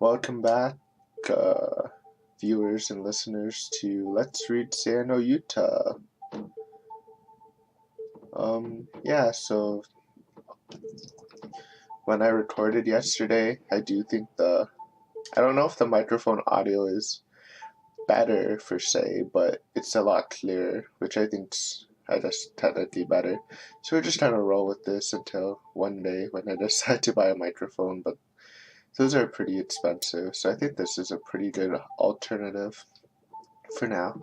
Welcome back, uh, viewers and listeners, to Let's Read Say No Utah. So when I recorded yesterday, I don't know if the microphone audio is better per se, but it's a lot clearer, which I guess technically better. So we're just gonna roll with this until one day when I decide to buy a microphone, but those are pretty expensive, so I think this is a pretty good alternative for now.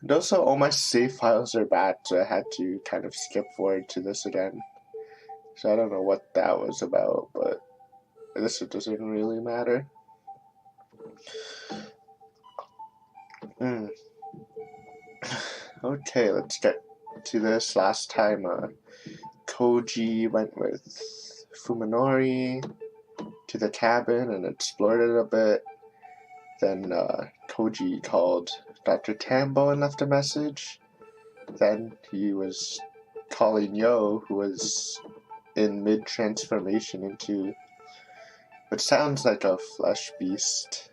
And also, all my save files are back, so I had to kind of skip forward to this again. So I don't know what that was about, but I guess it doesn't really matter. Okay, let's get to this. Last time, Koji went with Fuminori to the cabin and explored it a bit. Then Koji called Dr. Tambo and left a message. Then he was calling Yo, who was in mid-transformation into what sounds like a flesh beast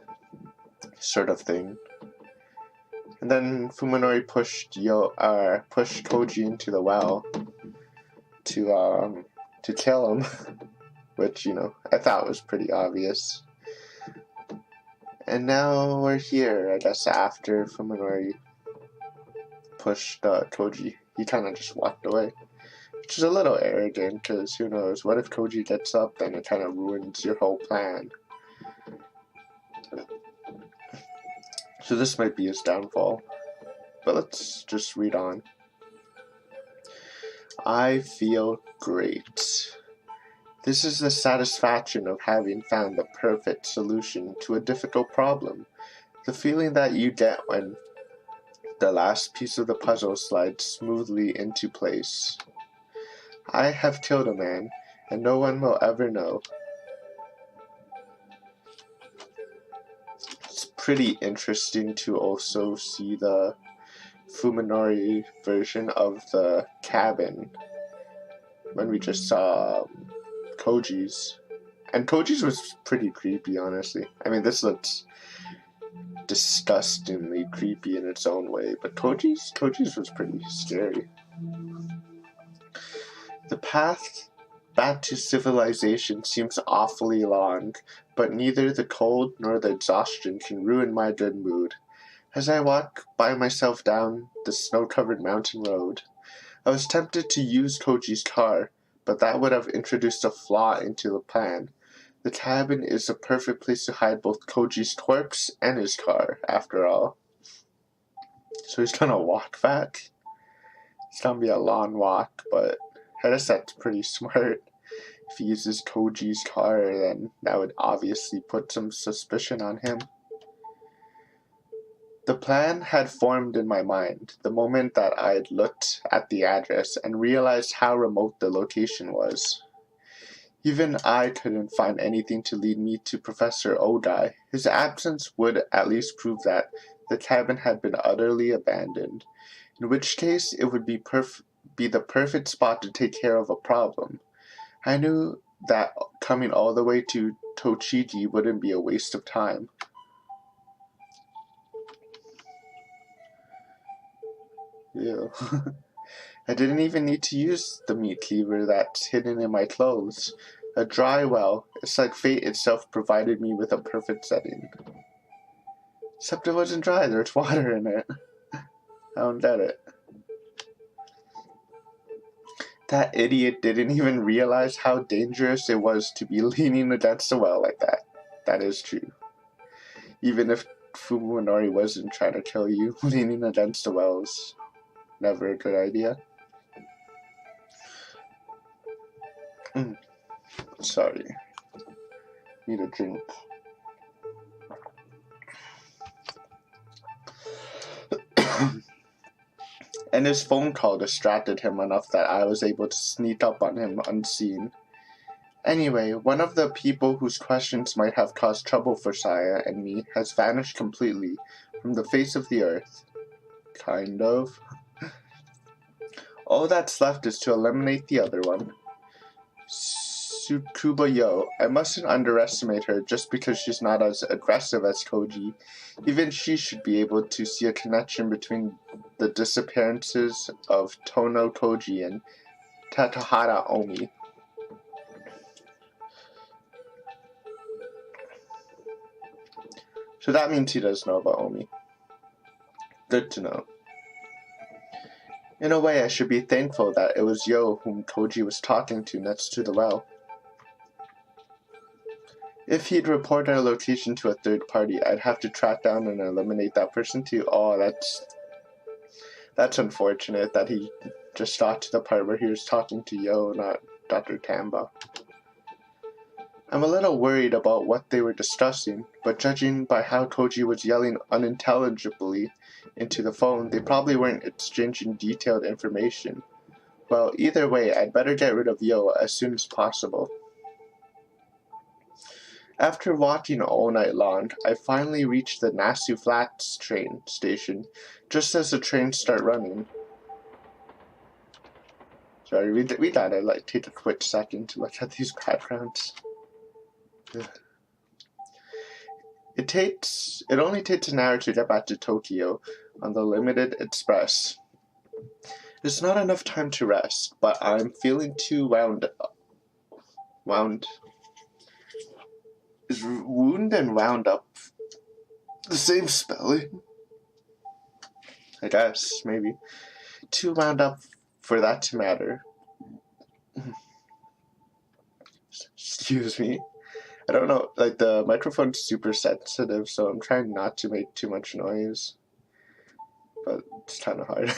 sort of thing. And then Fuminori pushed Koji into the well to kill him, which, I thought was pretty obvious. And now we're here, I guess, after Fuminori pushed Koji. He kind of just walked away, which is a little arrogant, because who knows, what if Koji gets up, then it kind of ruins your whole plan. So this might be his downfall. But let's just read on. I feel great. This is the satisfaction of having found the perfect solution to a difficult problem. The feeling that you get when the last piece of the puzzle slides smoothly into place. I have killed a man, and no one will ever know. It's pretty interesting to also see the Fuminori version of the cabin when we just saw Koji's. And Koji's was pretty creepy, honestly. I mean, this looks disgustingly creepy in its own way, but Koji's was pretty scary. The path back to civilization seems awfully long, but neither the cold nor the exhaustion can ruin my good mood. As I walk by myself down the snow-covered mountain road, I was tempted to use Koji's car, but that would have introduced a flaw into the plan. The cabin is the perfect place to hide both Koji's corpse and his car, after all. So he's gonna walk back. It's gonna be a long walk, but I guess that's pretty smart. If he uses Koji's car, then that would obviously put some suspicion on him. The plan had formed in my mind the moment that I had looked at the address and realized how remote the location was. Even I couldn't find anything to lead me to Professor Odai. His absence would at least prove that the cabin had been utterly abandoned, in which case it would be the perfect spot to take care of a problem. I knew that coming all the way to Tochigi wouldn't be a waste of time. Ew. I didn't even need to use the meat cleaver that's hidden in my clothes. A dry well. It's like fate itself provided me with a perfect setting. Except it wasn't dry, there's water in it. I don't get it. That idiot didn't even realize how dangerous it was to be leaning against the well like that. That is true. Even if Fuminori wasn't trying to kill you, leaning against the well is never a good idea. Sorry. Need a drink. And his phone call distracted him enough that I was able to sneak up on him unseen. Anyway, one of the people whose questions might have caused trouble for Saya and me has vanished completely from the face of the earth. Kind of. All that's left is to eliminate the other one. Tsukuba Yo. I mustn't underestimate her just because she's not as aggressive as Koji. Even she should be able to see a connection between the disappearances of Tono Koji and Tatahara Omi. So that means he does know about Omi. Good to know. In a way, I should be thankful that it was Yo whom Koji was talking to next to the well. If he'd report our location to a third party, I'd have to track down and eliminate that person too. Oh, that's unfortunate that he just got to the part where he was talking to Yo, not Dr. Tamba. I'm a little worried about what they were discussing, but judging by how Koji was yelling unintelligibly into the phone, they probably weren't exchanging detailed information. Well, either way, I'd better get rid of Yo as soon as possible. After walking all night long, I finally reached the Nasu Flats train station, just as the trains start running. Sorry, we gotta take a quick second to look at these backgrounds. It only takes an hour to get back to Tokyo on the Limited Express. It's not enough time to rest, but I'm feeling too wound. Is wound and wound up the same spelling? I guess, maybe. Too wound up for that to matter. Excuse me. I don't know, the microphone's super sensitive, so I'm trying not to make too much noise. But it's kind of hard.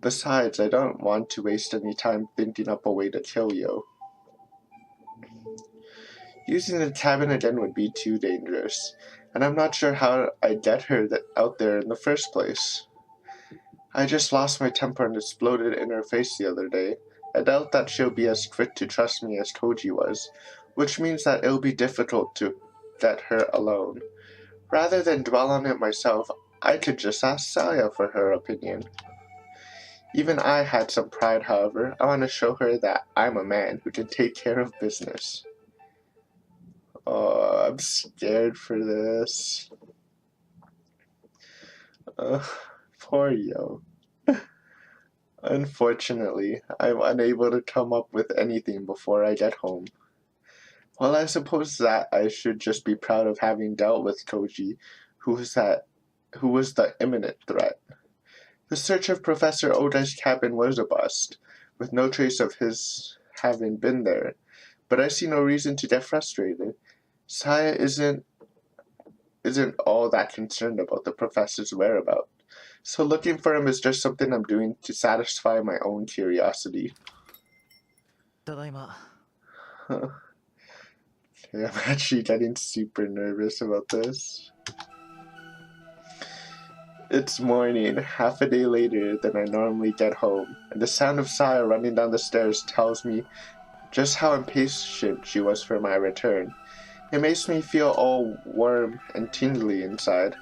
Besides, I don't want to waste any time thinking up a way to kill Yo. Using the cabin again would be too dangerous, and I'm not sure how I'd get her out there in the first place. I just lost my temper and exploded in her face the other day. I doubt that she'll be as quick to trust me as Koji was, which means that it'll be difficult to get her alone. Rather than dwell on it myself, I could just ask Saya for her opinion. Even I had some pride, however. I want to show her that I'm a man who can take care of business. Oh, I'm scared for this. Poor Yo. Unfortunately, I'm unable to come up with anything before I get home. Well, I suppose that I should just be proud of having dealt with Koji, who was the imminent threat. The search of Professor Odai's cabin was a bust, with no trace of his having been there, but I see no reason to get frustrated. Saya isn't all that concerned about the professor's whereabouts, so looking for him is just something I'm doing to satisfy my own curiosity. Tadaima. Huh. Okay, I'm actually getting super nervous about this. It's morning, half a day later than I normally get home, and the sound of Saya running down the stairs tells me just how impatient she was for my return. It makes me feel all warm and tingly inside.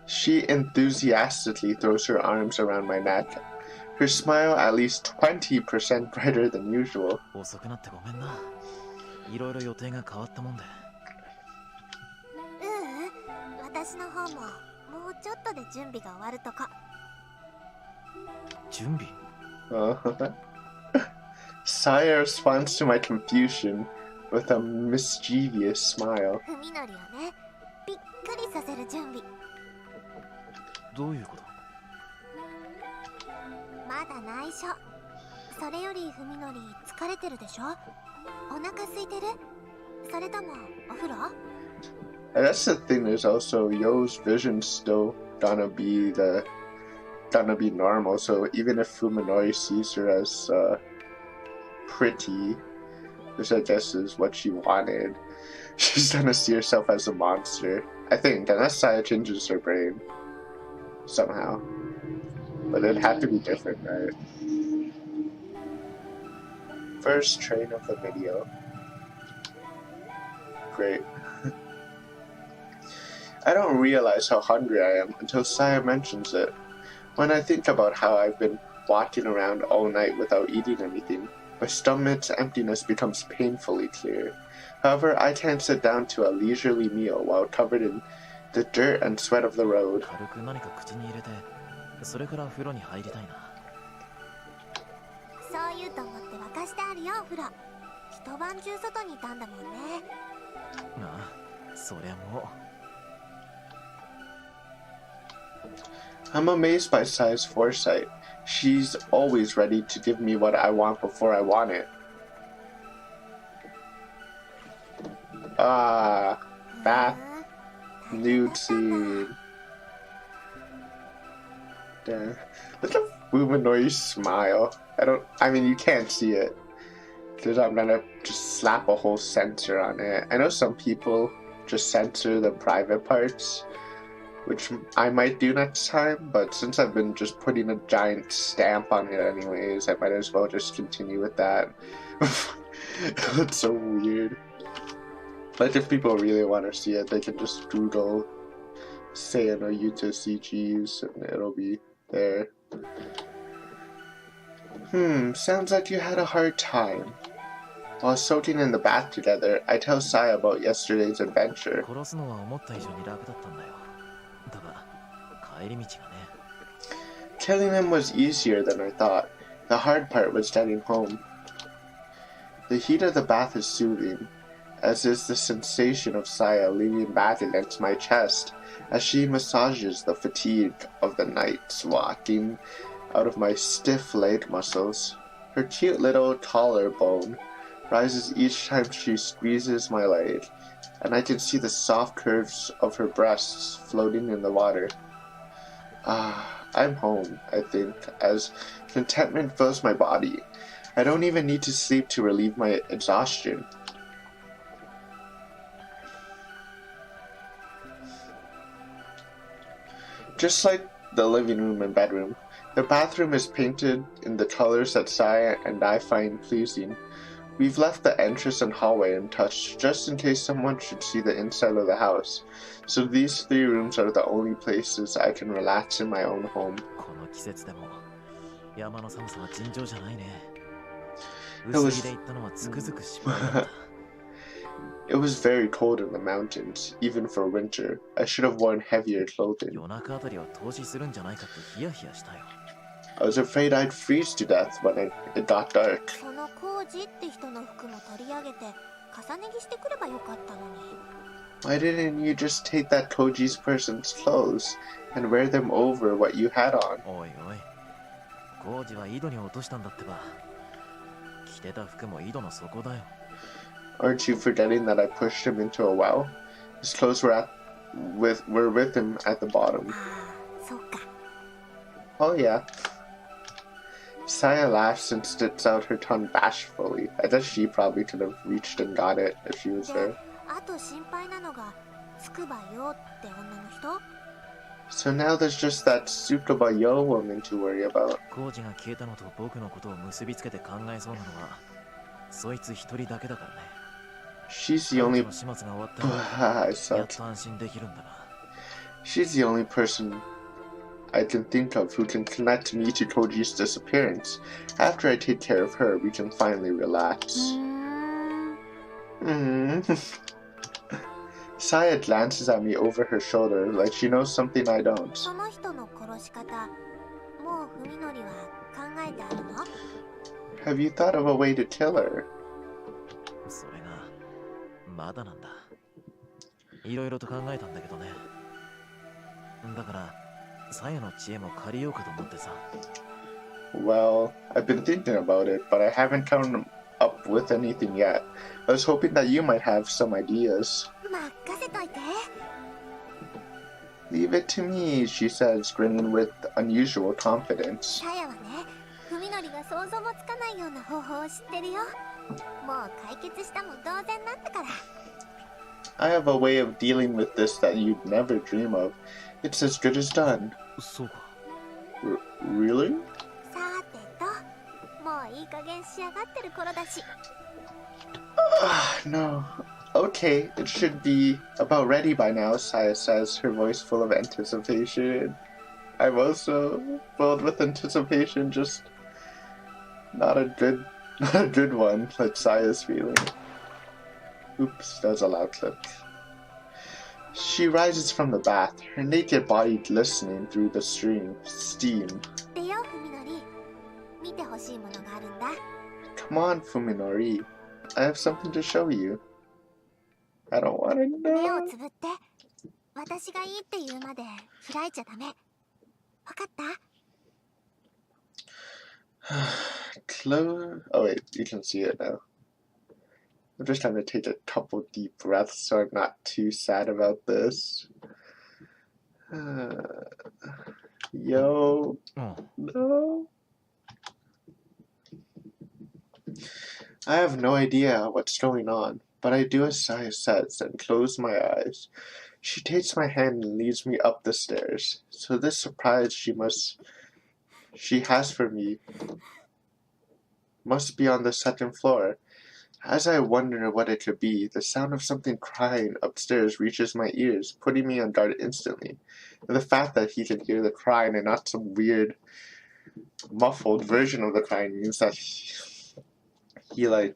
She enthusiastically throws her arms around my neck, her smile at least 20% brighter than usual. Saya responds to my confusion with a mischievous smile. That's the thing, is also Yo's vision's still gonna be normal, so even if Fuminori sees her as pretty, which I guess is what she wanted, she's gonna see herself as a monster. I think, unless Saya changes her brain somehow. But it'd have to be different, right? First train of the video. Great. I don't realize how hungry I am until Saya mentions it. When I think about how I've been walking around all night without eating anything, my stomach's emptiness becomes painfully clear. However, I can't sit down to a leisurely meal while covered in the dirt and sweat of the road. 軽く何か口に入れてそれから風呂に入りたいな。そう言うと思って沸かしてあるよ、お風呂。一晩中外にいたんだもんね。ああ、そりゃもう。I'm amazed by Saya's foresight. She's always ready to give me what I want before I want it. Ah, bath nude scene. Damn. Look at Fuminori's smile. I mean, you can't see it. Because I'm gonna just slap a whole censor on it. I know some people just censor the private parts, which I might do next time, but since I've been just putting a giant stamp on it anyways, I might as well just continue with that. It's so weird. But if people really want to see it, they can just Google Seiya no Yuta CGs and it'll be there. Sounds like you had a hard time. While soaking in the bath together, I tell Saya about yesterday's adventure. 殺すのは思った以上に楽だったんだよ。だが帰り道がね。Killing him was easier than I thought. The hard part was getting home. The heat of the bath is soothing, as is the sensation of Saya leaning back against my chest as she massages the fatigue of the night's walking out of my stiff leg muscles. Her cute little collarbone rises each time she squeezes my leg, and I can see the soft curves of her breasts floating in the water. I'm home, I think, as contentment fills my body. I don't even need to sleep to relieve my exhaustion. Just like the living room and bedroom, the bathroom is painted in the colors that Saya and I find pleasing. We've left the entrance and hallway untouched, just in case someone should see the inside of the house. So these 3 rooms are the only places I can relax in my own home. この季節でも山の寒さは尋常じゃないね。 It was- 薄着で行ったのはつくづく失敗だった。 It was very cold in the mountains, even for winter. I should have worn heavier clothing. 夜中あたりは凍死するんじゃないかってヒヤヒヤしたよ。 I was afraid I'd freeze to death when it got dark. そのコージって人の服も取り上げて重ね着してくればよかったのに。 Why didn't you just take that Koji's person's clothes and wear them over what you had on? おいおい、コージは井戸に落としたんだってば。着てた服も井戸の底だよ。 Aren't you forgetting that I pushed him into a well? His clothes were with him at the bottom. ああ、そっか。 Oh yeah. Saya laughs and sticks out her tongue bashfully. I guess she probably could have reached and got it if she was there. あと心配なのがつくばよって女の人。 So now there's just that Tsukuba Yo woman to worry about. コージが消えたのと僕のことを結びつけて考えそうなのはそいつ一人だけだからね。 She's the only 彼女の始末が終わったら I やっ suck. と安心できるんだな。 She's the only person I can think of who can connect me to Koji's disappearance. After I take care of her, we can finally relax. Saya glances at me over her shoulder like she knows something I don't. その人の殺し方、もう文則は考えてあるの？ Have you thought of a way to kill her? それがまだなんだ。いろいろと考えたんだけどね。だからサヤの知恵も借りようかと思ってさ。 Well, I've been thinking about it, but I haven't come up with anything yet. I was hoping that you might have some ideas. 任せといて。 Leave it to me, she says, grinning with unusual confidence. さやはね、文則が想像もつかないような方法を知ってるよ。もう解決したも同然なんだから。 I have a way of dealing with this that you'd never dream of. It's as good as done. そうか。 Really? さてと、もういい加減仕上がってる頃だし。 No. Okay, it should be about ready by now, Saya says, her voice full of anticipation. I'm also filled with anticipation, just not a good one, like Saya's feeling. Oops, that was a loud clip. She rises from the bath, her naked body glistening through the steam. でよ、ふみのり。見てほしいものがあるんだ。Come on, Fuminori. I have something to show you. I don't want to 目を know. つぶって。私がいいって言うまで開いちゃダメ。わかった？ Close. Oh wait, you can see it now. I'm just trying to take a couple deep breaths so I'm not too sad about this. Yo. No. I have no idea what's going on, but I do as Saya says and close my eyes. She takes my hand and leads me up the stairs. So this surprise she has for me must be on the second floor. As I wonder what it could be, the sound of something crying upstairs reaches my ears, putting me on guard instantly. And the fact that he can hear the crying and not some weird, muffled version of the crying means that he'll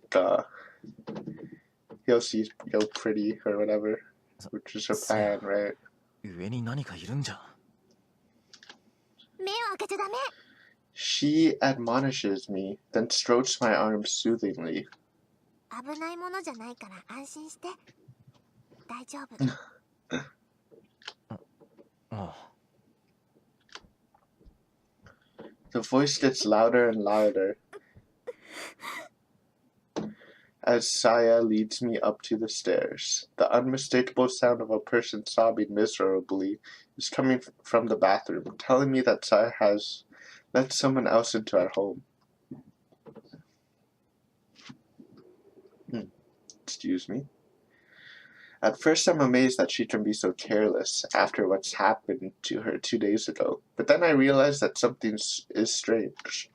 see real pretty or whatever, which is her plan, right? 上に何かいるんじゃ。目を開けちゃダメ。 She admonishes me, then strokes my arm soothingly. 危ないものじゃないから安心して。大丈夫。ああ。 The voice gets louder and louder as Saya leads me up to the stairs. The unmistakable sound of a person sobbing miserably is coming from the bathroom, telling me that Saya has let someone else into our home. Excuse me. At first I'm amazed that she can be so careless after what's happened to her 2 days ago, but then I realize that something is strange.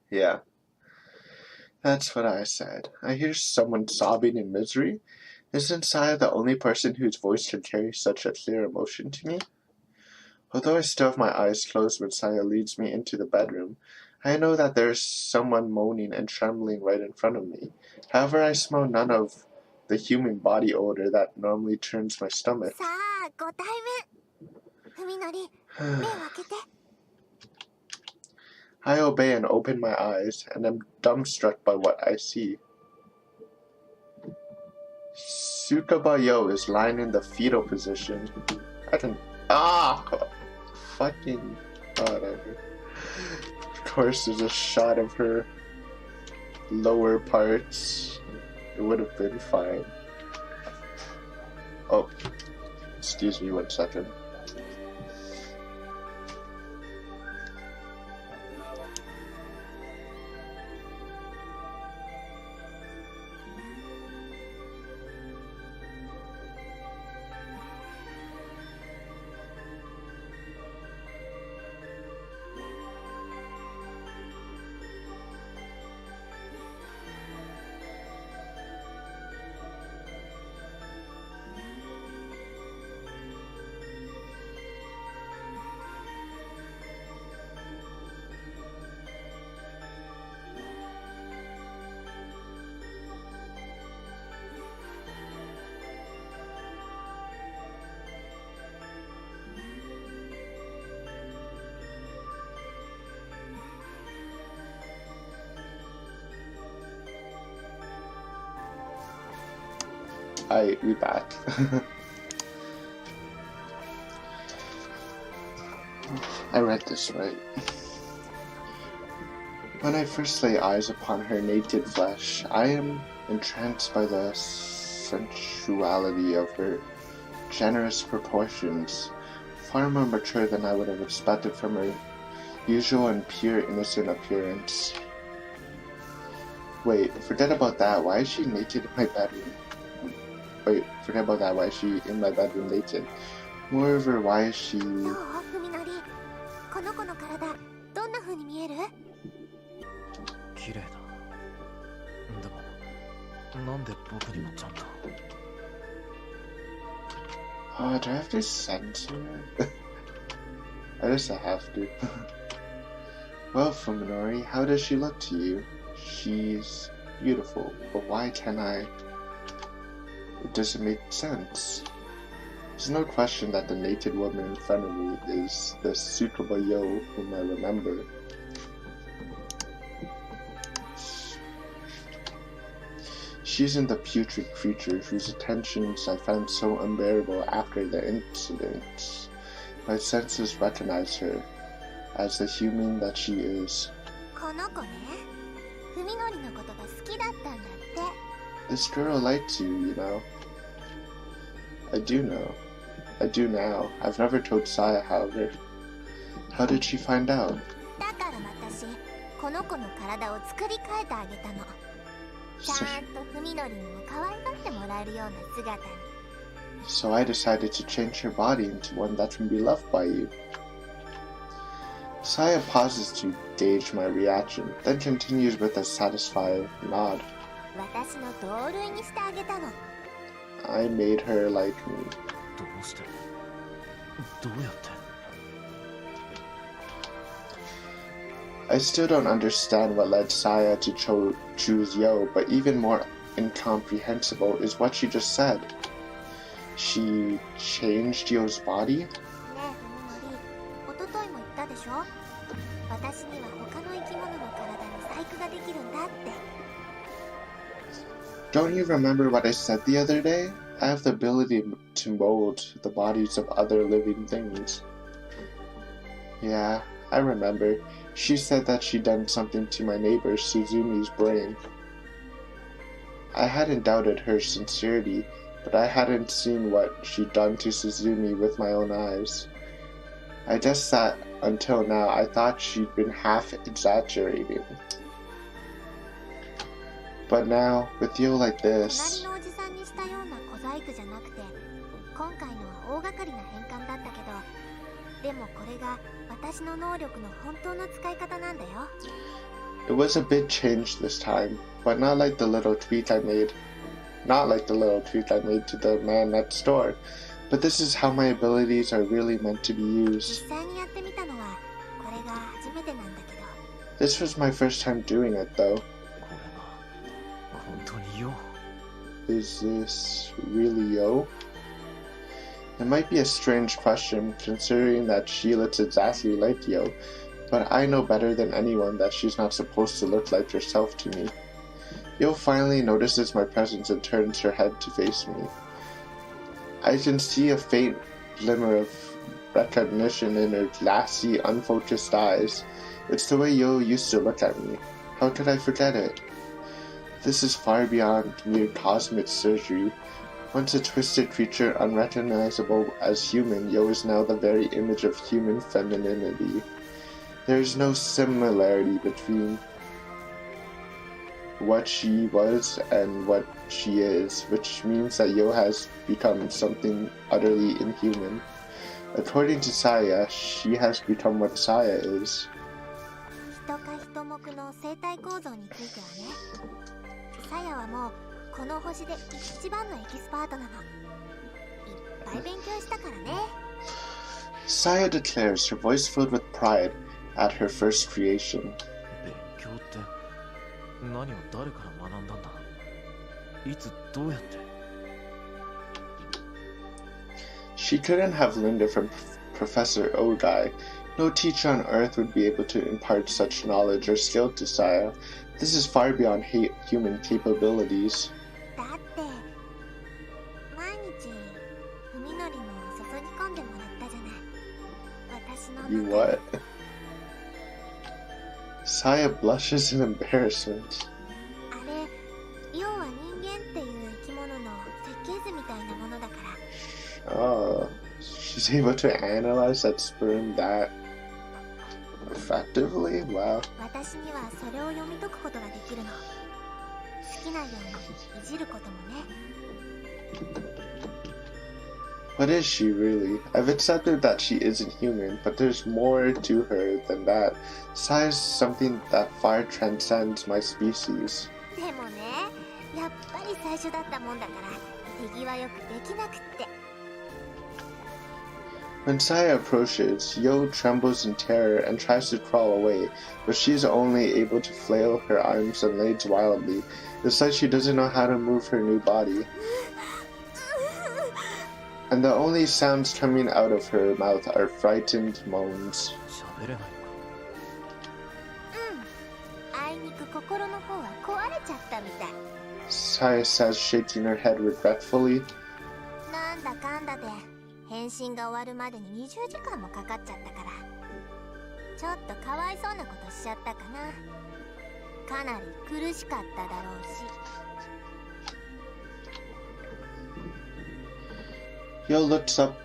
Yeah. That's what I said. I hear someone sobbing in misery. Isn't Saya the only person whose voice can carry such a clear emotion to me? Although I still have my eyes closed when Saya leads me into the bedroom, I know that there's someone moaning and trembling right in front of me. However, I smell none of the human body odor that normally turns my stomach. さあ、ご対面。ふみのり、目を開けて。 I obey and open my eyes, and am dumbstruck by what I see. Tsukaba Yo is lying in the fetal position. Fucking whatever. Of course, there's a shot of her lower parts. It would have been fine. Oh, excuse me 1 second. We back. I read this right. When I first lay eyes upon her naked flesh, I am entranced by the sensuality of her generous proportions, far more mature than I would have expected from her usual and pure innocent appearance. Wait, forget about that. Why is she naked in my bedroom? Wait, forget about that. Why is she in my bedroom naked? Moreover, why is she... どう、ふみのり。この子の体、どんな風に見える？綺麗だ。でも、なんで僕にもちゃんと。Oh, do I have to censor it? I guess I have to. Well, Fuminori, how does she look to you? She's beautiful, but why can't I? It doesn't make sense. There's no question that the naked woman in front of me is the Tsukuba Yo whom I remember. She's in the putrid creature whose attentions I found so unbearable after the incident. My senses recognize her as the human that she is. この子ね、文則のことが好きだったんだって。 This girl likes you, you know. I do know. I do now. I've never told Saya, however. How did she find out? だから私、この子の体を作り変えてあげたの。ちゃんと文則にも可愛がってもらえるような姿に。 So I decided to change her body into one that can be loved by you. Saya pauses to gauge my reaction, then continues with a satisfied nod. 私の同類にしてあげたの。 I made her like me. どうしてどうやって I still don't understand what led Saya to choose Yo, but even more incomprehensible is what she just said. She changed Yo's body? ねえ文則、一昨日も言ったでしょ。私には他の生き物の体に細工ができるんだって。 Don't you remember what I said the other day? I have the ability to mold the bodies of other living things. Yeah, I remember. She said that she'd done something to my neighbor Suzumi's brain. I hadn't doubted her sincerity, but I hadn't seen what she'd done to Suzumi with my own eyes. I guess that until now I thought she'd been half exaggerating. But now, with you like 隣 this, のおじさんにしたような小細工じゃなくて、今回のは大掛かりな変換だったけど、でもこれが私の能力の本当の使い方なんだよ。 it was a big change this time, but not like the little tweak I made. Not like the little tweak I made to the man next door. But this is how my abilities are really meant to be 実 used. 際にやってみたのはこれが初めてなんだけど。 This was my first time doing it though. これが本当によ Is this really Yo? It might be a strange question considering that she looks exactly like Yo, but I know better than anyone that she's not supposed to look like herself to me. Yo finally notices my presence and turns her head to face me. I can see a faint glimmer of recognition in her glassy, unfocused eyes. It's the way Yo used to look at me. How could I forget it? This is far beyond mere cosmic surgery. Once a twisted creature unrecognizable as human, Yo is now the very image of human femininity. There is no similarity between what she was and what she is, which means that Yo has become something utterly inhuman. According to Saya, she has become what Saya is. 人か人目の生態構造についてはね、サヤはもうこの星で一番のエキスパートなの。いっぱい勉強したからね。 Saya declares, her voice filled with pride at her first creation. 勉強って何を誰から学んだんだいつどうやって She couldn't have learned it from Professor Ogai. No teacher on Earth would be able to impart such knowledge or skill to Saya. This is far beyond human capabilities. だって毎日文則も注ぎ込んでもらったじゃない。私の中で You what? Saya blushes in embarrassment. あれ、要は人間っていう生き物の設計図みたいなものだから。 Oh, she's able to analyze that sperm that effectively? Wow. 私にはそれを読み解くことができるの。好きなようにいじることもね。 What is she really? I've accepted that she isn't human, but there's more to her than that. Saya is something that far transcends my species. でもね、やっぱり最初だったもんだから手際よくできなくって。When Saya approaches, Yo trembles in terror and tries to crawl away, but she is only able to flail her arms and legs wildly. It's like she doesn't know how to move her new body. And the only sounds coming out of her mouth are frightened moans. 喋れないのか。あいにく心の方は壊れちゃったみたい。 Saya says, shaking her head regretfully. なんだかんだで返信が終わるまでに20時間もかかっちゃったからちょっとかわいそうなことしちゃったかな。かなり苦しかっただろうし。 Yo looks up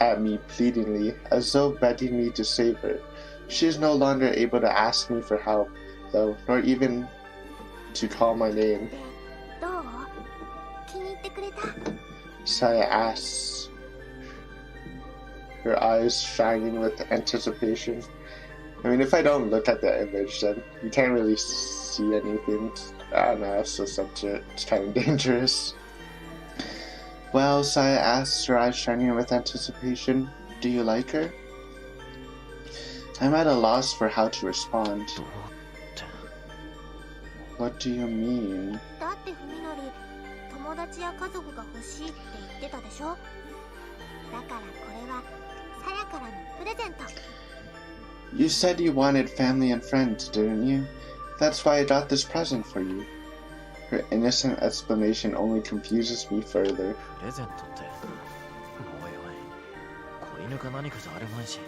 at me pleadingly, as though begging me to save her. She is no longer able to ask me for help, though, nor even to call my name. どう？気に入ってくれた？ Saya asks, her eyes shining with anticipation. I mean, if I don't look at the image, then you can't really see anything. I don't know, so it's kind of dangerous. Well, Saya asks, her eyes shining with anticipation, do you like her? I'm at a loss for how to respond. どうって。 What do you mean? だってふみのり友達や家族が欲しいって言ってたでしょ。だからこれはさやからのプレゼント。 You said you wanted family and friends, didn't you? That's why I got this present for you. Her innocent explanation only confuses me further. プレゼントって。おいおい。子犬か何かじゃあるまいし。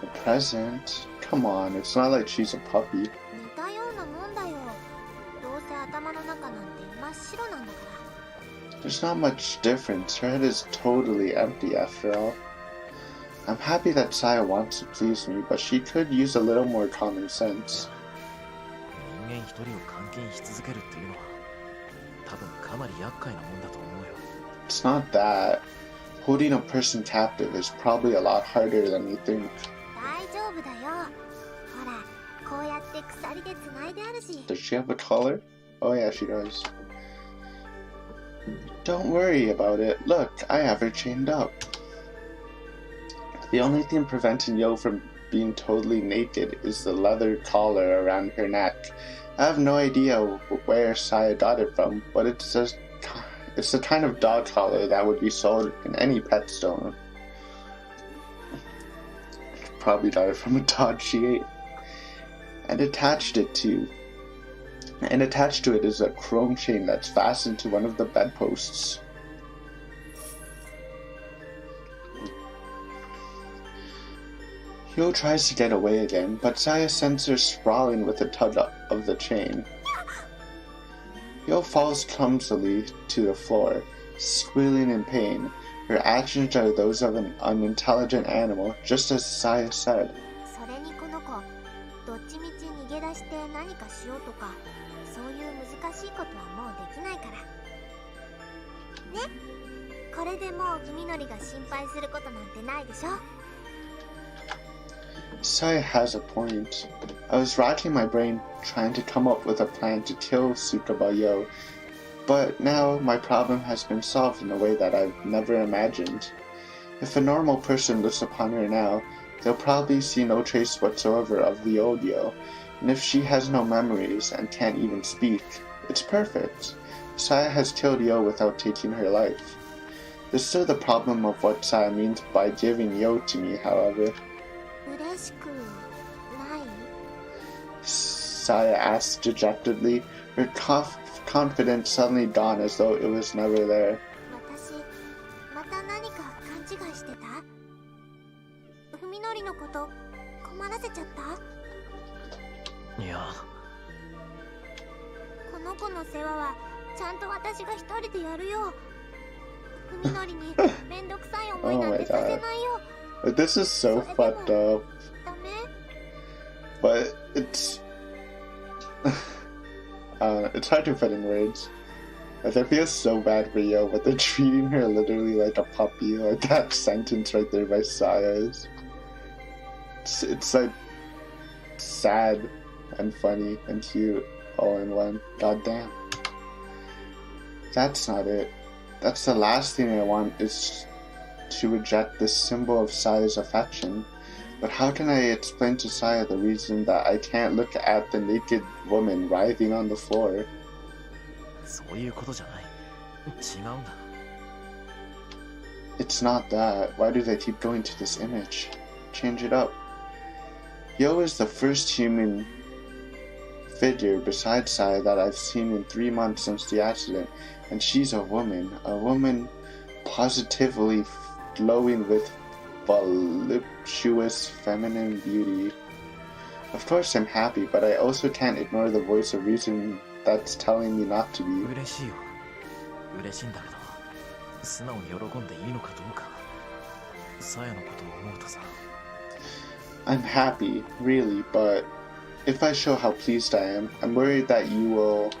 A present? Come on, it's not like she's a puppy. 似たようなもんだよ。どうせ頭の中なんて真っ白なんだから。 There's not much difference. Her head is totally empty after all. I'm happy that Saya wants to please me, but she could use a little more common sense. 人間一人を監禁し続けるっていうのは多分かなり厄介なもんだと思うよ。 It's not that. Holding a person captive is probably a lot harder than you think. 大丈夫だよ。ほら、こうやって鎖でつないであるし。 Does she have a collar? Oh yeah, she does. Don't worry about it. Look, I have her chained up. The only thing preventing Yo from being totally naked is the leather collar around her neck. I have no idea where Saya got it from, but it's the kind of dog collar that would be sold in any pet store. Probably got it from a dog she ate. And attached to it is a chrome chain that's fastened to one of the bedposts. Yo tries to get away again, but Saya sends her sprawling with a tug of the chain. Yo falls clumsily to the floor, squealing in pain. Her actions are those of an unintelligent animal, just as Saya said. それにこの子、どっちみち逃げ出して何かしようとか、そういう難しいことはもうできないから。ね？これでもうふみのりが心配することなんてないでしょ。 Saya has a point. I was racking my brain trying to come up with a plan to kill Tsukaba Yo, but now my problem has been solved in a way that I've never imagined. If a normal person looks upon her now, they'll probably see no trace whatsoever of the old Yo, and if she has no memories and can't even speak, it's perfect. Saya has killed Yo without taking her life. There's still the problem of what Saya means by giving Yo to me, however. 嬉しくない？ Saya asked dejectedly, her confidence suddenly gone as though it was never there. 私、また何か勘違いしてた？ふみのりのこと困らせちゃった？いや。この子の世話はちゃんと私が一人でやるよ。ふみのりにめんどくさい思いなんてさせないよ。This is so fucked up. ダメ？ But it's it's hard to put in words. Like, I feel so bad for Yo, but they're treating her literally like a puppy. Like that sentence right there by Saya is. It's like sad and funny and cute all in one. God damn. That's not it. That's the last thing I want is to reject this symbol of Saya's affection. But how can I explain to Saya the reason that I can't look at the naked woman writhing on the floor? そういうことじゃない。違うんだ。It's not that. Why do they keep going to this image? Change it up. Yo is the first human figure besides Saya that I've seen in 3 months since the accident, and she's a woman positively glowing with voluptuous feminine beauty. Of course I'm happy, but I also can't ignore the voice of reason that's telling me not to be. 嬉しいよ。嬉しいんだけど、素直に喜んでいいのかどうか。さやのことを思うとさ。I'm happy, really, but if I show how pleased I am, I'm worried that you will...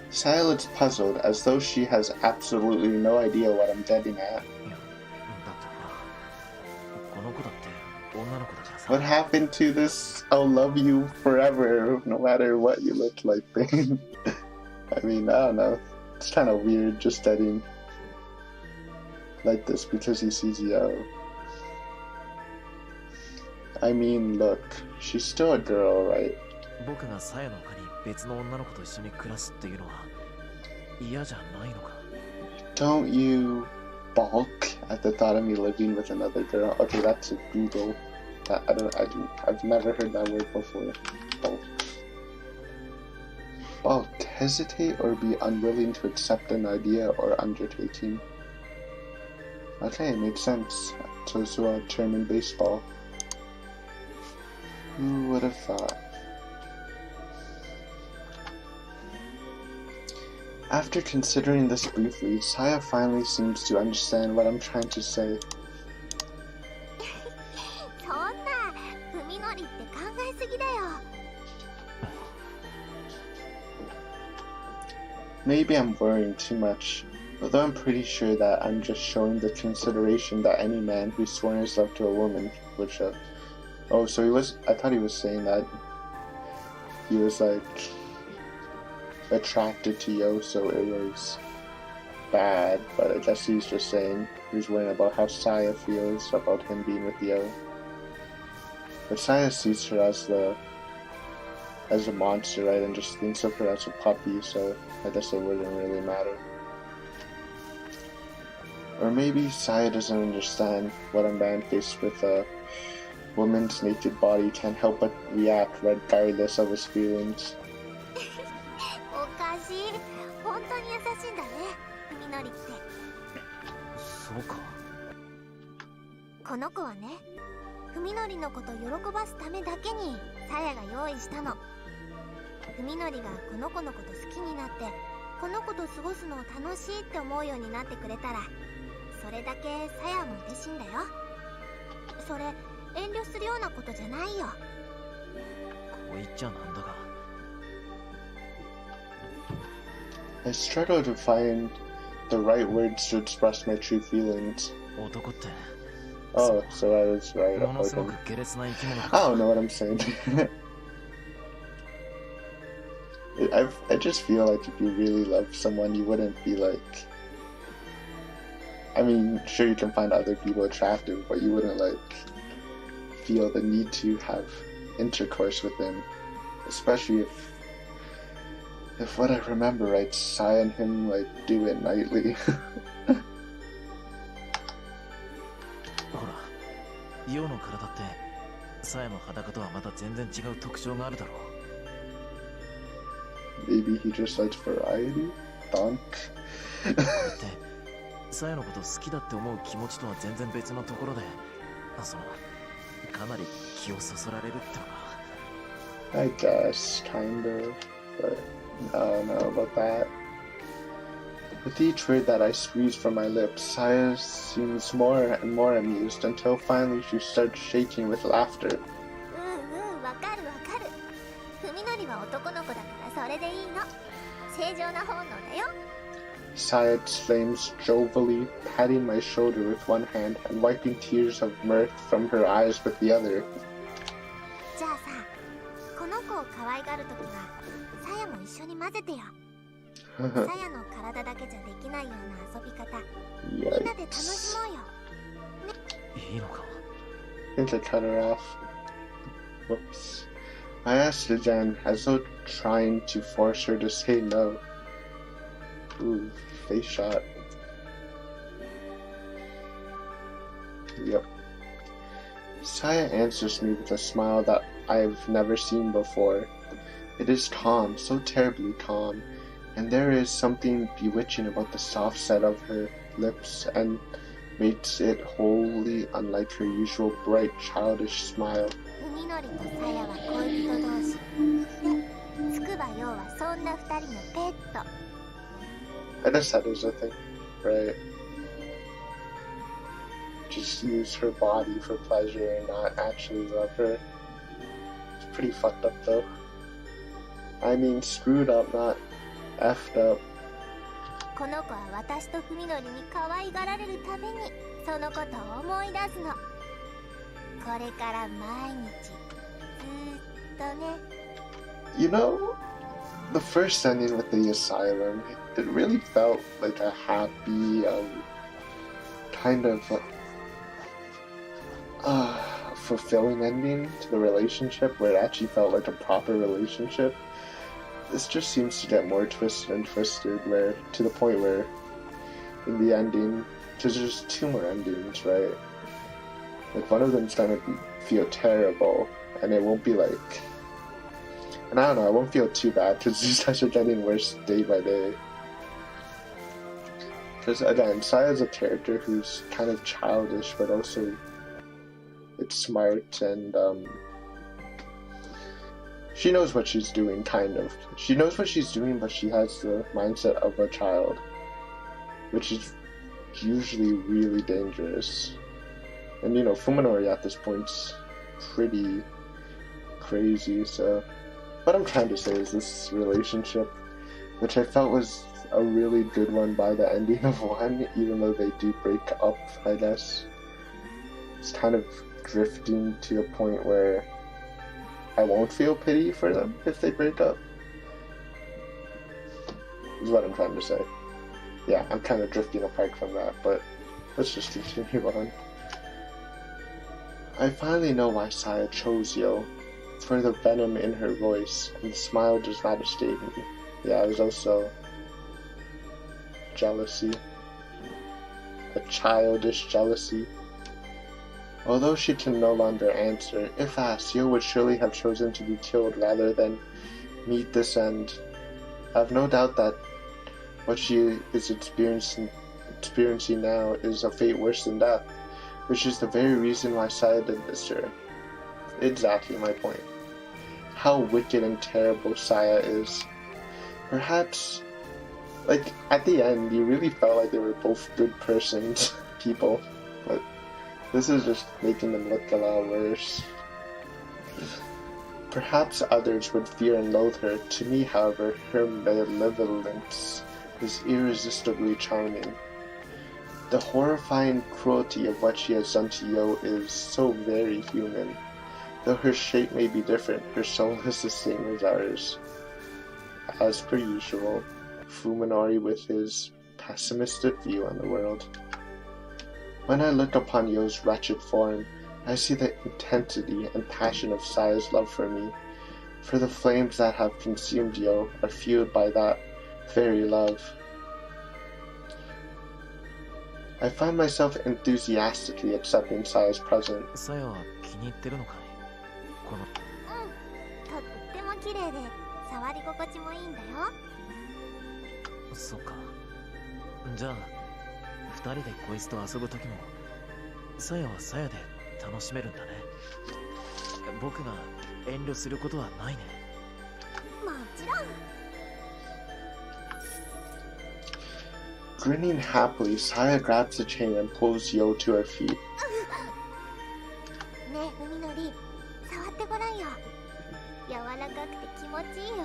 Saya looks puzzled, as though she has absolutely no idea what I'm getting at. いや、だってほら、この子だって女の子だからさ。What happened to this I'll love you forever, no matter what you look like thing? I mean, I don't know. It's kind of weird just getting like this because he sees Yo. I mean, look, she's still a girl, right? 僕がさやの他に別の女の子と一緒に暮らすっていうのは嫌じゃないのか。 Don't you balk at the thought of me living with another girl? Okay, that's a Google. I've never heard that word before. Balk. Balk, hesitate or be unwilling to accept an idea or undertaking. Okay, it makes sense. So a term in baseball. Who would have thought? After considering this briefly, Saya finally seems to understand what I'm trying to say. そんな、文則って考えすぎだよ。Maybe I'm worrying too much, although I'm pretty sure that I'm just showing the consideration that any man who's sworn his love to a woman would show. Oh, so I thought he was saying that he was like attracted to Yo, so it was bad, but I guess he's just saying he's worrying about how Saya feels about him being with Yo. But Saya sees her as a monster, right, and just thinks of her as a puppy, so I guess it wouldn't really matter. Or maybe Saya doesn't understand what a man faced with a woman's naked body can't help but react regardless of his feelings. おかしい。本当に優しいんだね、文則って。そうか。この子はね、文則のこと喜ばすためだけにさやが用意したの。文則がこの子のこと好きになって、この子と過ごすのを楽しいって思うようになってくれたら、それだけさやも嬉しいんだよ。それ遠慮するようなことじゃないよ。こう言っちゃなんだが。I struggle to find the right words to express my true feelings. 男って。Oh, so I was right もの about すご him. く下劣な生き物だ。 I don't know what I'm saying. I just feel like if you really love someone, you wouldn't be like... I mean, sure you can find other people attractive, but you wouldn't like feel the need to have intercourse with them. Especially if what I remember right, Sai and him like do it nightly. ほら、ヨウの体ってさやの裸とはまた全然違う特徴があるだろう。 Maybe he just likes variety? Donk. これってさやのこと好きだって思う気持ちとは全然別のところで、そのかなり気をそそられるってのが。 I guess, kind of, but I don't know about that. With each word that I squeeze from my lips, Saya seems more and more amused until finally she starts shaking with laughter. わかるわかる。文則は男の子だからそれでいいの。正常な本能だよ。 Saya exclaims jovially, patting my shoulder with one hand and wiping tears of mirth from her eyes with the other. じゃあさ、この子を可愛がるときはさやも一緒に混ぜてよ。さやの体だけじゃできないような遊び方、みんなで楽し Yikes. もうよ。いいのか。 I think I cut her off. Whoops. I asked again, as though trying to force her to say no. Ooh, face shot. Yep. Saya answers me with a smile that I've never seen before. It is calm, so terribly calm, and there is something bewitching about the soft set of her lips and makes it wholly unlike her usual bright, childish smile. 海のりとさやは恋人同士で、つくばようはそんな二人のペット。 I guess that is a thing, right? Just use her body for pleasure and not actually love her. It's pretty fucked up though. I mean, screwed up, not effed up. この子は私と文則に可愛がられるためにそのことを思い出すの。これから毎日ずーっとね。 You know, the first ending with the asylum, it really felt like a happy, kind of fulfilling ending to the relationship where it actually felt like a proper relationship. This just seems to get more twisted and twisted, where to the point where in the ending, because there's two more endings, right? Like one of them's gonna feel terrible, and it won't be like, and I don't know, I won't feel too bad because these guys are getting worse day by day. Because again, Saya's a character who's kind of childish, but also it's smart and she knows what she's doing, kind of. She knows what she's doing, but she has the mindset of a child, which is usually really dangerous. And you know, Fuminori at this point's pretty crazy, so what I'm trying to say is this relationship, which I felt was a really good one by the ending of one, even though they do break up, I guess. It's kind of drifting to a point where I won't feel pity for them if they break up. Is what I'm trying to say. Yeah, I'm kind of drifting apart from that, but let's just continue on. I finally know why Saya chose Yo, for the venom in her voice, and the smile does not escape me. Yeah, it was also jealousy. A childish jealousy. Although she can no longer answer, if asked, Yo would surely have chosen to be killed rather than meet this end. I have no doubt that what she is experiencing now is a fate worse than death, which is the very reason why Saya did this to her. Exactly my point. How wicked and terrible Saya is. Perhaps, like, at the end, you really felt like they were both good persons, people, but this is just making them look a lot worse. Perhaps others would fear and loathe her. To me, however, her malevolence is irresistibly charming. The horrifying cruelty of what she has done to Yo is so very human. Though her shape may be different, her soul is the same as ours. As per usual, Fuminori with his pessimistic view on the world. When I look upon Yo's wretched form, I see the intensity and passion of Saya's love for me, for the flames that have consumed Yo are fueled by that very love. I find myself enthusiastically accepting Saya's present. さやは気に入ってるのかい？この。とっても綺麗で触り心地もいいんだよ。そうか。じゃあ二人でこいつと遊ぶときもさやはさやで楽しめるんだね。僕が遠慮することはないね。もちろん。Grinning happily, Saya grabs the chain and pulls Yo to her feet. ねえ、海のり、触ってごらんよ。柔らかくて気持ちいいよ。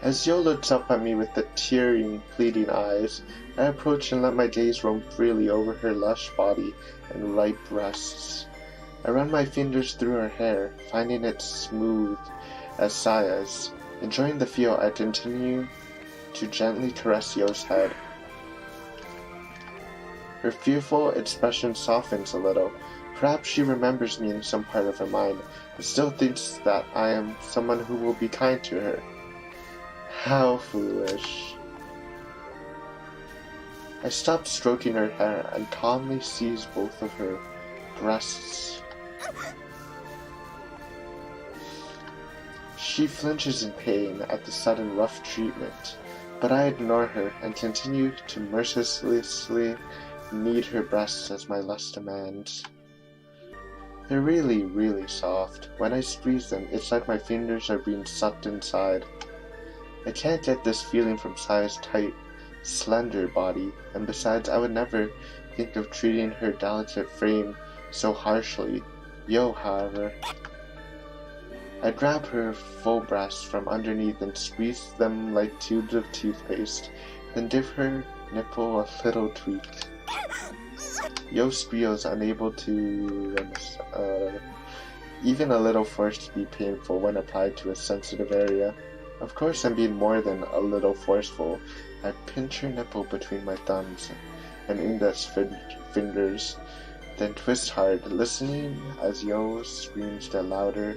As Yo looks up at me with the tearing, pleading eyes, I approach and let my gaze roam freely over her lush body and ripe breasts. I run my fingers through her hair, finding it smooth, as Saya's. Enjoying the feel, I continue to gently caress Yo's head. Her fearful expression softens a little. Perhaps she remembers me in some part of her mind, but still thinks that I am someone who will be kind to her. How foolish. I stop stroking her hair and calmly seize both of her breasts. She flinches in pain at the sudden rough treatment, but I ignore her and continue to mercilessly knead her breasts as my lust demands. They're really, really soft. When I squeeze them, it's like my fingers are being sucked inside. I can't get this feeling from Saya's tight, slender body, and besides, I would never think of treating her delicate frame so harshly. Yo, however. I grab her full breasts from underneath and squeeze them like tubes of toothpaste, then give her nipple a little tweak. Yo squeals, unable to, even a little force to be painful when applied to a sensitive area. Of course, I'm being more than a little forceful. I pinch her nipple between my thumbs and index fingers, then twist hard, listening as Yo's screams get louder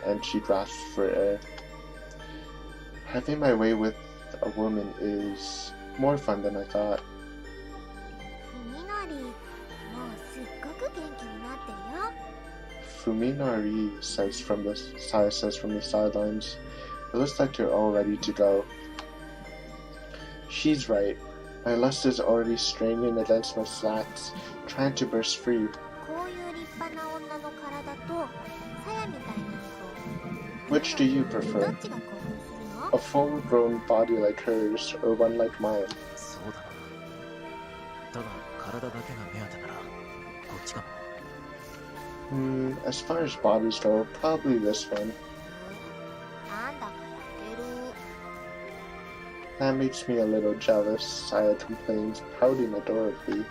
and she grasps for air. Having my way with a woman is more fun than I thought. Fuminori says from the sidelines. It looks like you're all ready to go. She's right. My lust is already straining against my slats, trying to burst free. Which do you prefer? A full-grown body like hers, or one like mine? As far as bodies go, probably this one. That makes me a little jealous, Saya complains, pouting adorably.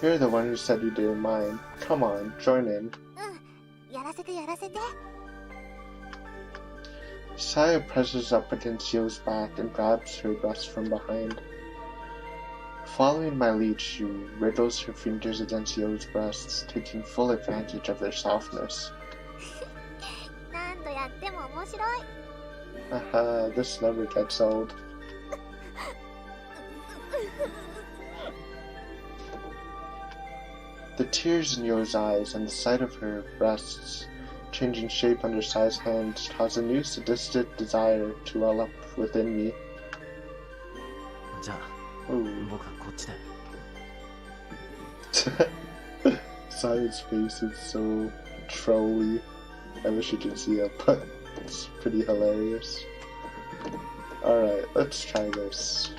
You're the one who said you didn't mind. Come on, join in. Saya presses up against Yo's back and grabs her breast from behind. Following my lead, she wriggles her fingers against Yo's breasts, taking full advantage of their softness. Haha, this never gets old. The tears in Yo's eyes and the sight of her breasts changing shape under Saya's hands cause a new sadistic desire to well up within me. Ooh. Saya's face is so trolly. I wish you could see it, but it's pretty hilarious. Alright, let's try this.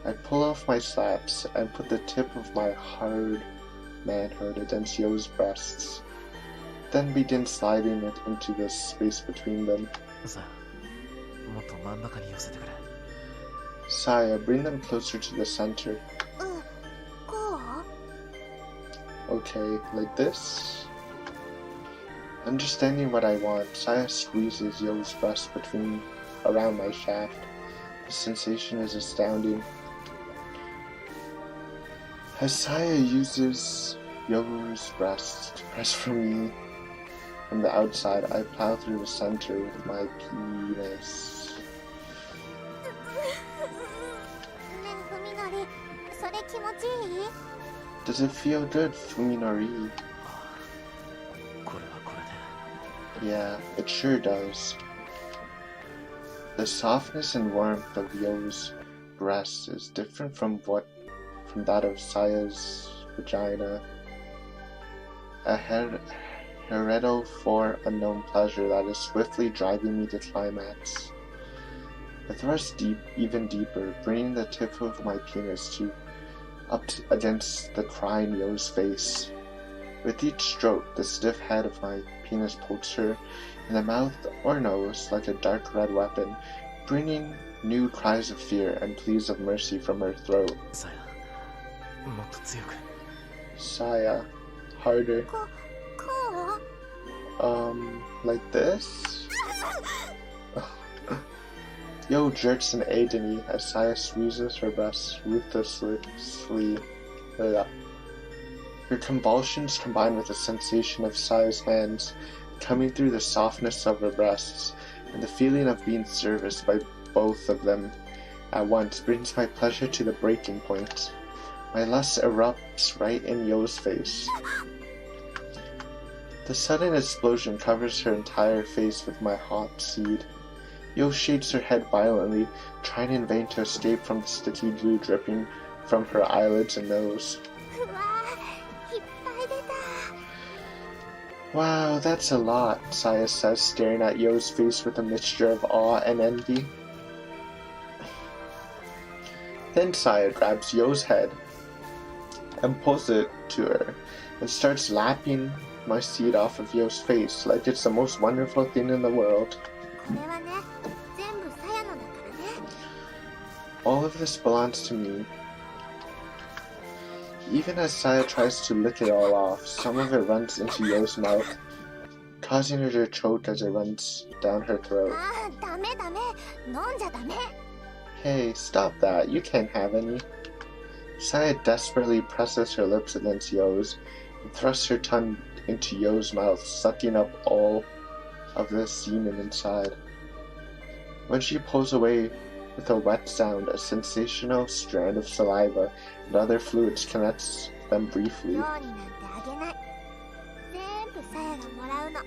I pull off my slats and put the tip of my hard manhood against Yo's breasts, then begin sliding it into the space between them. Saya, bring them closer to the center. Okay, like this? Understanding what I want, Saya squeezes Yo's breast around my shaft. The sensation is astounding. As Saya uses Yo's breast to press from me from the outside, I plow through the center with my penis. Does it feel good, Fuminori? Yeah, it sure does. The softness and warmth of Yo's breast is different from that of Saya's vagina. A heretofore unknown pleasure that is swiftly driving me to climax. I thrust even deeper, bringing the tip of my penis up against the crying Yo's face. With each stroke, the stiff head of my penis pokes her in the mouth or nose like a dark red weapon, bringing new cries of fear and pleas of mercy from her throat. Saya. Harder. こう Like this? Yo jerks an agony as Saya squeezes her breasts ruthlessly. Her convulsions combine with the sensation of Saya's hands coming through the softness of her breasts, and the feeling of being serviced by both of them at once brings my pleasure to the breaking point. My lust erupts right in Yo's face. The sudden explosion covers her entire face with my hot seed. Yo shakes her head violently, trying in vain to escape from the sticky glue dripping from her eyelids and nose. うわーいっぱい出た Wow, that's a lot, Saya says, staring at Yo's face with a mixture of awe and envy. Then Saya grabs Yo's head and pulls it to her and starts lapping my seed off of Yo's face like it's the most wonderful thing in the world. これはね全部さやのだからね All of this belongs to me. Even as Saya tries to lick it all off, some of it runs into Yo's mouth, causing her to choke as it runs down her throat. ああダメダメ飲んじゃダメ Hey, stop that. You can't have any. Saya desperately presses her lips against Yo's and thrusts her tongue into Yo's mouth, sucking up all of the semen inside. When she pulls away with a wet sound, a sensational strand of saliva and other fluids connects them briefly. ようになんてあげない全部さやがもらうの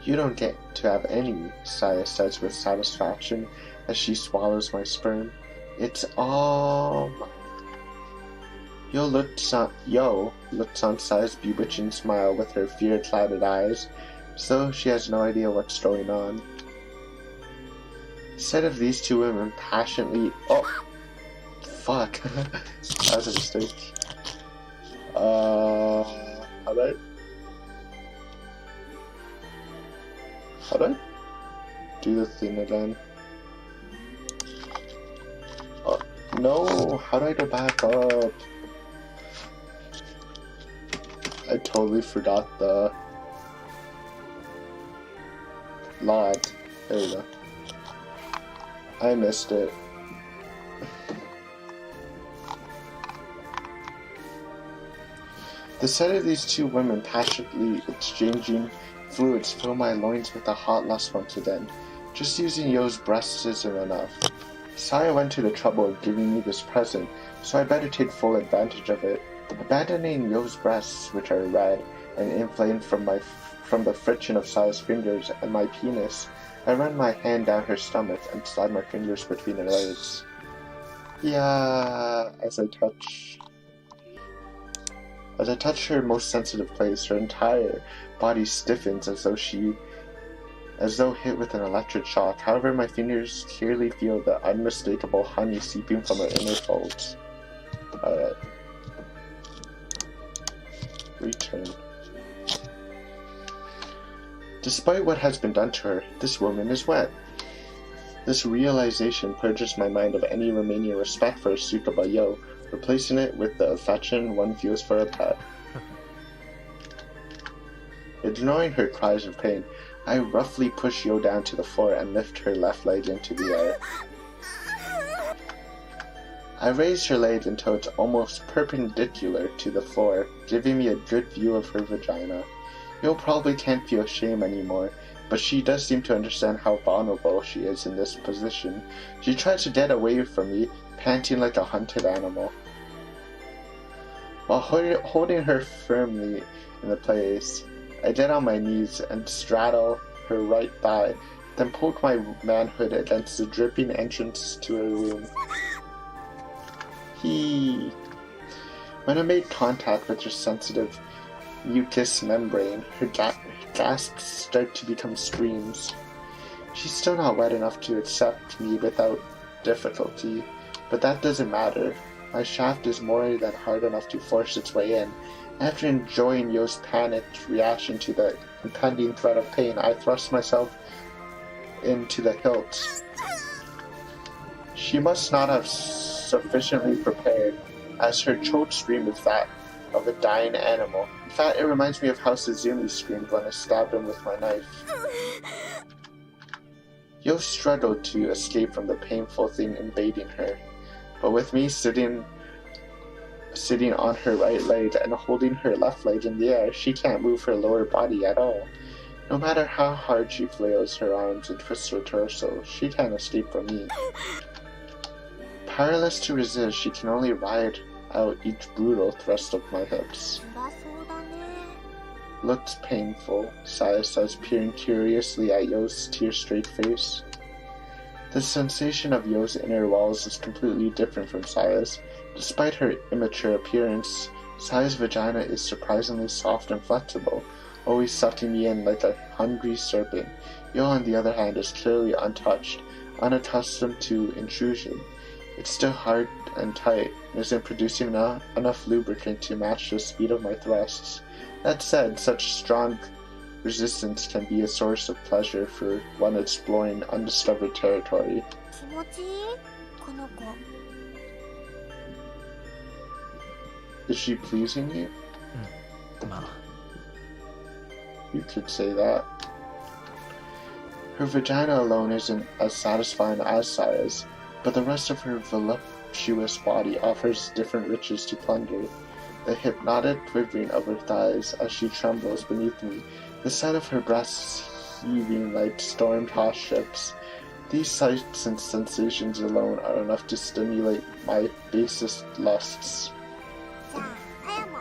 You don't get to have any, Saya says with satisfaction as she swallows my sperm. It's all mine. Yo looks on Saya's bewitching smile with her fear-clouded eyes, as though she has no idea what's going on. Instead of these two women passionately... Oh! Fuck. That was a mistake. How'd I do the thing again? No! How'd I go back up? I totally forgot the lot. There we go. I missed it. The sight of these two women passionately exchanging fluids fill my loins with a hot lust once again. Just using Yo's breasts isn't enough. Saya went to the trouble of giving me this present, so I better take full advantage of it. Abandoning Yo's breasts, which are red and inflamed from the friction of Saya's fingers and my penis, I run my hand down her stomach and slide my fingers between her legs. Yeah, as I touch her most sensitive place, her entire body stiffens as though hit with an electric shock. However, my fingers clearly feel the unmistakable honey seeping from her inner folds. Alright. Return. Despite what has been done to her, this woman is wet. This realization purges my mind of any remaining respect for Tsukaba Yo, replacing it with the affection one feels for a pet. Ignoring her cries of pain, I roughly push Yo down to the floor and lift her left leg into the air. I raise her leg until it's almost perpendicular to the floor, giving me a good view of her vagina. Yo probably can't feel shame anymore, but she does seem to understand how vulnerable she is in this position. She tries to get away from me, panting like a hunted animal. While holding her firmly in the place, I get on my knees and straddle her right thigh, then poke my manhood against the dripping entrance to her room. When I made contact with her sensitive mucous membrane, her gasps start to become screams. She's still not wet enough to accept me without difficulty, but that doesn't matter. My shaft is more than hard enough to force its way in. After enjoying Yo's panicked reaction to the impending threat of pain, I thrust myself into the hilt. She must not have sufficiently prepared, as her choked scream is that of a dying animal. In fact, it reminds me of how Suzumi screamed when I stabbed him with my knife. Yo struggled to escape from the painful thing invading her, but with me sitting on her right leg and holding her left leg in the air, she can't move her lower body at all. No matter how hard she flails her arms and twists her torso, she can't escape from me. Powerless to resist, she can only ride out each brutal thrust of my hips. 辛そうだね。 Looks painful, Saya says, peering curiously at Yo's tear-straight face. The sensation of Yo's inner walls is completely different from Saya's. Despite her immature appearance, Saya's vagina is surprisingly soft and flexible, always sucking me in like a hungry serpent. Yo, on the other hand, is clearly untouched, unaccustomed to intrusion. It's still hard and tight, and isn't producing enough lubricant to match the speed of my thrusts. That said, such strong resistance can be a source of pleasure for one exploring undiscovered territory. 気持ちいいこの子。 Is she pleasing you? まあ You could say that. Her vagina alone isn't as satisfying as Saya's, but the rest of her voluptuous body offers different riches to plunder. The hypnotic quivering of her thighs as she trembles beneath me, the sight of her breasts heaving like storm-tossed ships. These sights and sensations alone are enough to stimulate my basest lusts. じゃあ、あやも。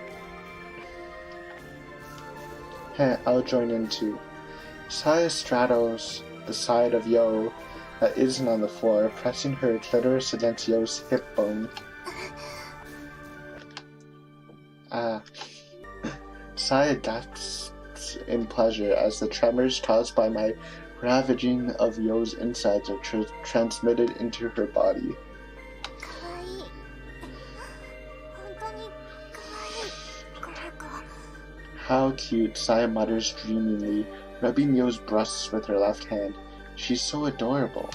Hey, I'll join in too. Saya straddles the side of Yo that isn't on the floor, pressing her clitoris against Yo's hip bone. Saya gasps in pleasure as the tremors caused by my ravaging of Yo's insides are transmitted into her body. かわいい。本当にかわいい。この子。 How cute, Saya mutters dreamingly, rubbing Yo's breasts with her left hand. She's so adorable.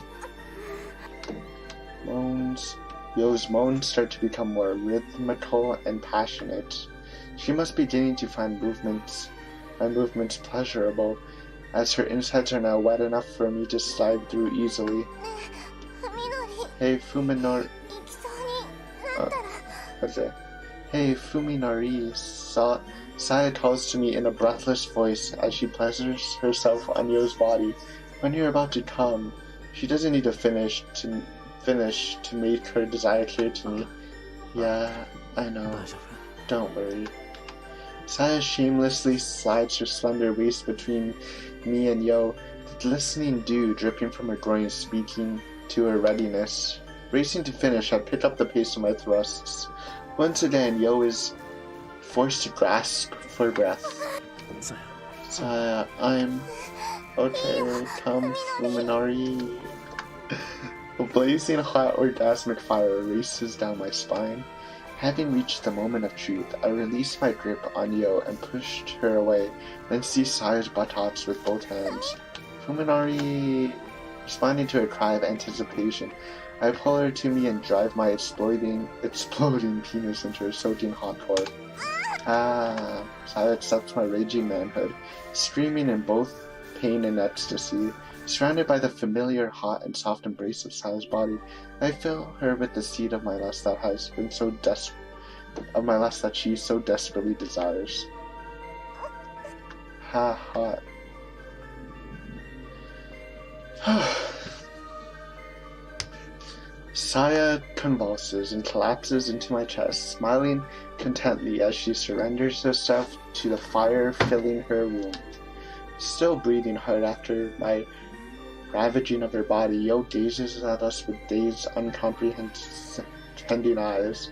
Yo's moans start to become more rhythmical and passionate. She must be beginning to find movements pleasurable, as her insides are now wet enough for me to slide through easily. ねえ、みのり、 Hey, Fuminori. 行きそうになったら。 Okay. Hey, Fuminori. Saya calls to me in a breathless voice as she pleasures herself on Yo's body. When you're about to come, she doesn't need to finish to make her desire clear to me. Yeah, I know. 大丈夫 Don't worry. Saya shamelessly slides her slender waist between me and Yo, the glistening dew dripping from her groin speaking to her readiness. Racing to finish, I pick up the pace of my thrusts. Once again, Yo is forced to grasp for breath. さ Saya, I'm okay. Come, Fuminari. A blazing hot orgasmic fire races down my spine. Having reached the moment of truth, I release my grip on Yo and pushed her away, then seized Saya's buttocks with both hands. Fuminari! Responding to a cry of anticipation, I pull her to me and drive my exploding penis into her soaking hot core. Saya accepts my raging manhood, screaming in both pain and ecstasy. Surrounded by the familiar, hot, and soft embrace of Saya's body, I fill her with the seed of my lust that she so desperately desires. Hot. Saya convulses and collapses into my chest, smiling contently as she surrenders herself to the fire filling her womb. Still breathing hard after my ravaging of her body, Yo gazes at us with dazed, uncomprehending eyes.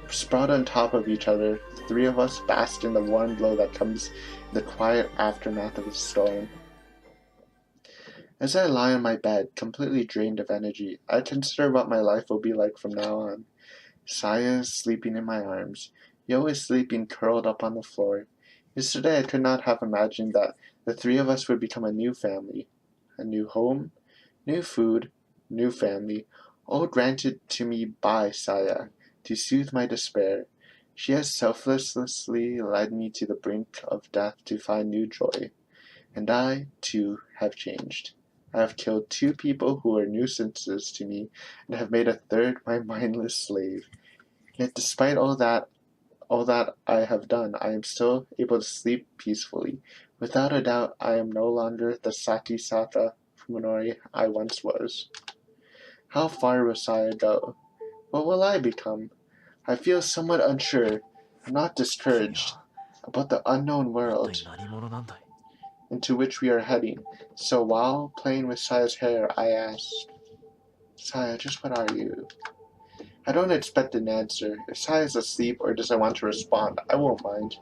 Sprout on top of each other, the three of us bask in the warm glow that comes in the quiet aftermath of a storm. As I lie on my bed, completely drained of energy, I consider what my life will be like from now on. Saya is sleeping in my arms. Yo is sleeping curled up on the floor. Yesterday I could not have imagined that the three of us would become a new family. A new home, new food, new family, all granted to me by Saya, to soothe my despair. She has selflessly led me to the brink of death to find new joy. And I, too, have changed. I have killed 2 people who were nuisances to me, and have made a third my mindless slave. Yet despite all that I have done, I am still able to sleep peacefully. Without a doubt, I am no longer the Satisata Fuminori I once was. How far will Saya go? What will I become? I feel somewhat unsure, and not discouraged, about the unknown 本当 world に何者なんだい into which we are heading. So while playing with Saya's hair, I asked, Saya, just what are you? I don't expect an answer. If Saya's asleep or doesn't want to respond, I won't mind.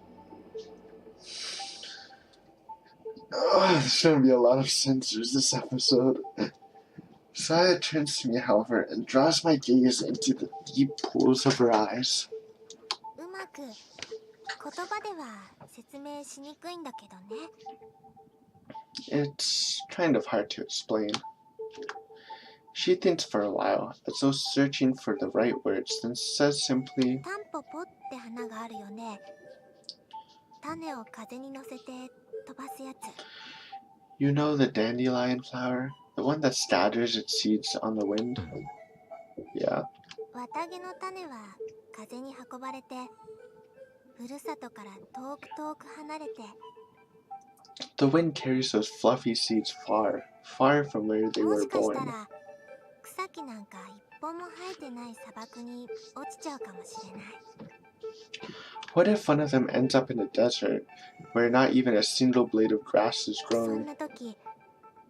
Oh, there's gonna be a lot of censors this episode. Saya turns to me, however, and draws my gaze into the deep pools of her eyes. うまく言葉では説明しにくいんだけどね。 It's kind of hard to explain. She thinks for a while, as though searching for the right words, then says simply, タンポポって花があるよね。種を風に乗せて飛ばすやつ。 You know the dandelion flower? The one that scatters its seeds on the wind? Yeah. 綿毛の種は風に運ばれて、ふるさとから遠く遠く離れて、 The wind carries those fluffy seeds far, far from where they も were しかした born. ら草木なんか一本も生えてない砂漠に落ちちゃうかもしれない。 What if one of them ends up in a desert, where not even a single blade of grass is そん growing? な時、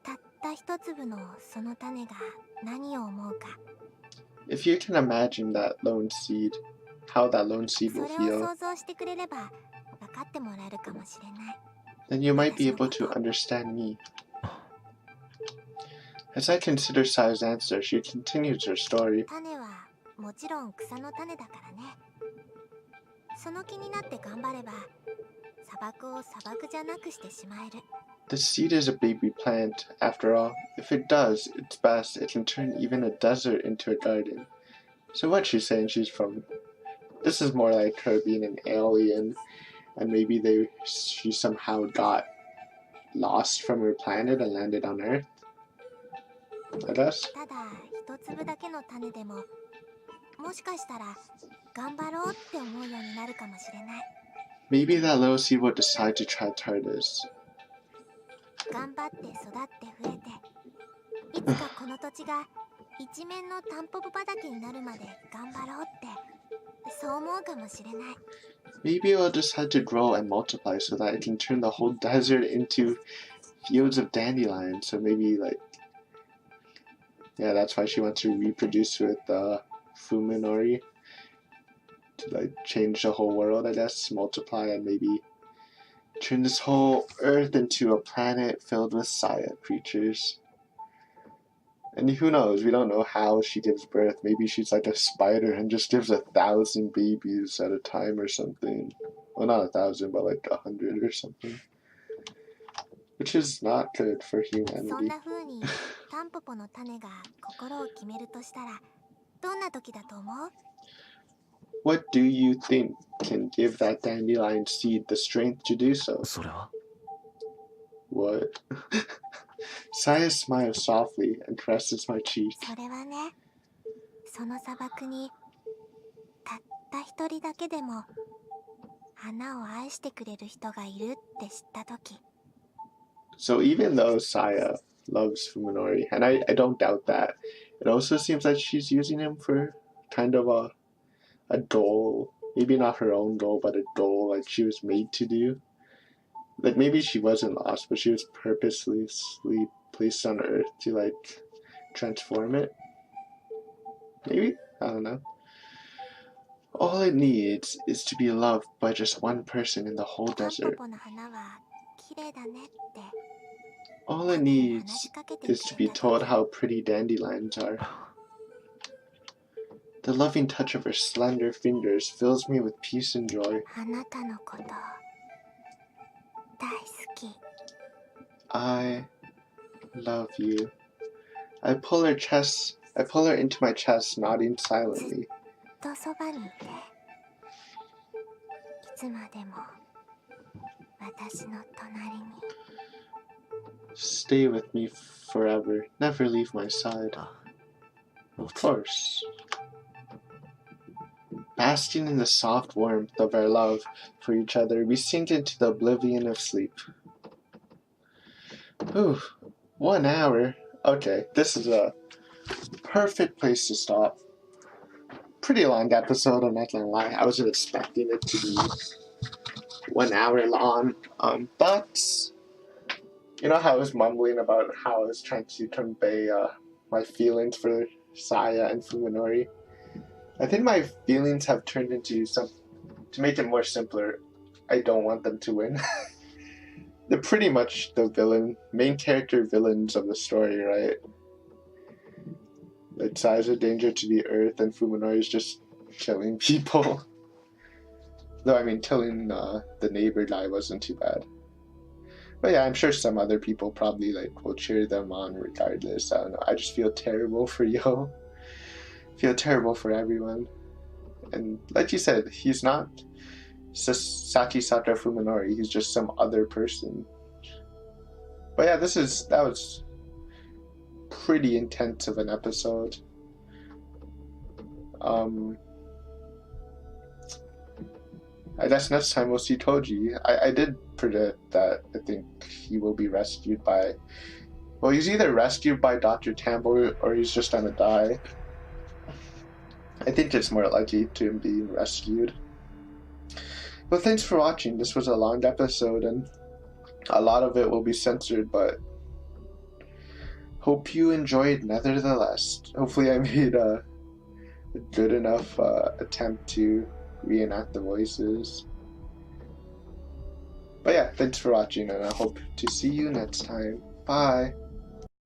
たった一粒のその種が何を思うか。 If you can imagine that lone seed, how that lone seed そ will れを feel, 想像してくれれば分かってもらえるかもしれない。 then you might be able to understand me. As I consider Saya's answer, she continues her story. 種はもちろん草の種だからね。その気になって頑張れば砂漠を砂漠じゃなくしてしまえる。 The seed is a baby plant, after all. If it does its best, it can turn even a desert into a garden. So what she's saying, she's from... This is more like her being an alien, and maybe she somehow got lost from her planet and landed on Earth. I guess. ただ一粒だけの種でももしかしたら頑張ろうって思うようになるかもしれない。 Maybe that little seed will decide to try TARDIS. 頑張って育って増えていつかこの土地が一面のタンポポ畑になるまで頑張ろうってそう思うかもしれない。 Maybe it will decide to grow and multiply so that it can turn the whole desert into fields of dandelions. So maybe like... Yeah, that's why she wants to reproduce with Fuminori. To like change the whole world, I guess. Multiply and maybe turn this whole Earth into a planet filled with Saya creatures. And who knows, we don't know how she gives birth. Maybe she's like a spider and just gives 1,000 babies at a time or something. Well, not 1,000, but like 100 or something. Which is not good for そん humanity. な風にタンポポの種が心を決めるとしたらどんな時だと思う？ What do you think can give that dandelion seed the strength to do so? それは What? Saya smiles softly and caresses my cheek. それはね、その砂漠にたった一人だけでも花を愛してくれる人がいるって知った時。 So even though Saya loves Fuminori, and I don't doubt that, it also seems like she's using him for kind of a goal. Maybe not her own goal, but a goal like she was made to do. Like maybe she wasn't lost, but she was purposely placed on Earth to like transform it. Maybe? I don't know. All it needs is to be loved by just one person in the whole タンポ desert. ポの花は綺麗だねって All it 種に needs 話しかけて is to く be れた told 時。 how pretty dandelions are. The loving touch of her slender fingers fills me with peace and joy. あなたのこと大好き。 I love you. I pull her into my chest, nodding silently. とそばにいて。つまでも私の隣に。 Stay with me forever. Never leave my side. あ、 Of course. Basking in the soft warmth of our love for each other, we sink into the oblivion of sleep. Ooh, 1 hour. Okay, this is a perfect place to stop. Pretty long episode, I'm not gonna lie. I wasn't expecting it to be 1 hour long. But you know how I was mumbling about how I was trying to convey my feelings for Saya and Fuminori? I think my feelings have turned into some. To make it more simpler, I don't want them to win. They're pretty much the main character villains of the story, right? Like Saya's a danger to the earth, and Fuminori is just killing people. Though I mean, killing the neighbor guy wasn't too bad. But yeah, I'm sure some other people probably will cheer them on regardless. I don't know. I just feel terrible for Yo. Feel terrible for everyone. And like you said, he's not Sakisaka Fuminori. He's just some other person. But yeah, that was pretty intense of an episode. I guess next time we'll see Toji. I did predict that I think he will be rescued by... Well, he's either rescued by Dr. Tambo or he's just gonna die. I think it's more likely to him being rescued. Well, thanks for watching. This was a long episode and a lot of it will be censored, but hope you enjoyed nevertheless. Hopefully I made a good enough attempt to reenact the voices. But yeah, thanks for watching and I hope to see you next time. Bye!